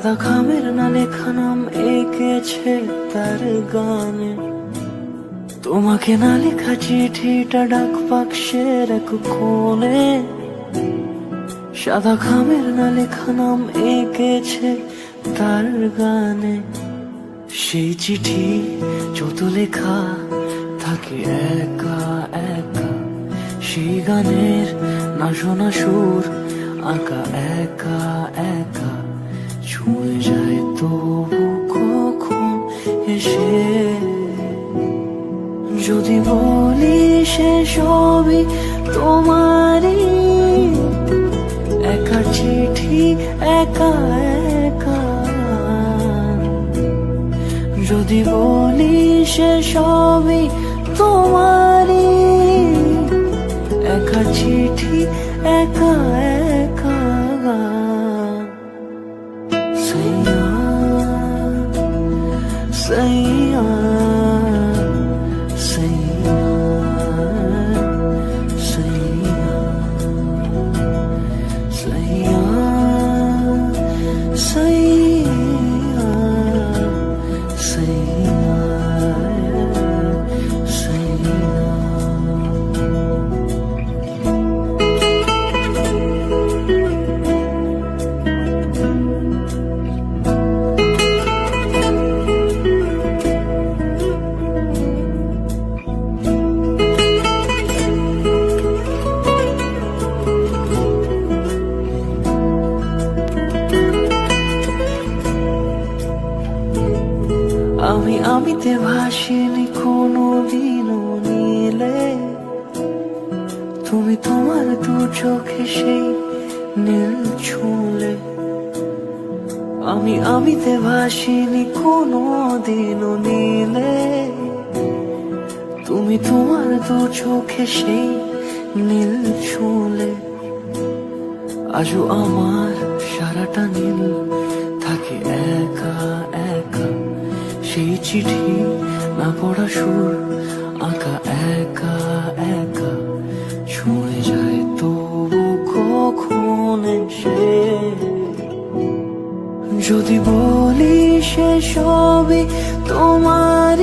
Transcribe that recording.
সাদা খামের না লেখা নাম এঁকেছে তার গানে, তোমাকে না লেখা চিঠিটা ডাক বাক্সের এক কোণে। সাদা খামের না লেখা নাম এঁকেছে তার গানে, সেই চিঠি যত লেখা থাকে একা একা, সেই গানের না শোনা সুর আঁকা একা একা, ছুঁয়ে যায় তবু কখন এসে। যদি বলি সে সবই তোমারই, একা চিঠি একা একা। যদি বলি সে সবই তোমারই, একা চিঠি একা একা। সাইয়া সাইয়া সাইয়া সাইয়া সাইয়া সাইয়া সাইয়া সাইয়া। আমিতে ভাসিনি কোনো দিনও নীলে, তুমি তোমার দু চোখে সেই নীল ছুঁলে। আমিতে ভাসিনি কোনো দিনও নীলে, তুমি তোমার দু চোখে সেই নীল ছুঁলে। আজও আমার সারাটা নীল থাকে একা একা, সেই চিঠি না পড়া সুর আঁকা একা একা, ছুঁয়ে যায় তবু কখন এসে। যদি বলি সে সবই তোমার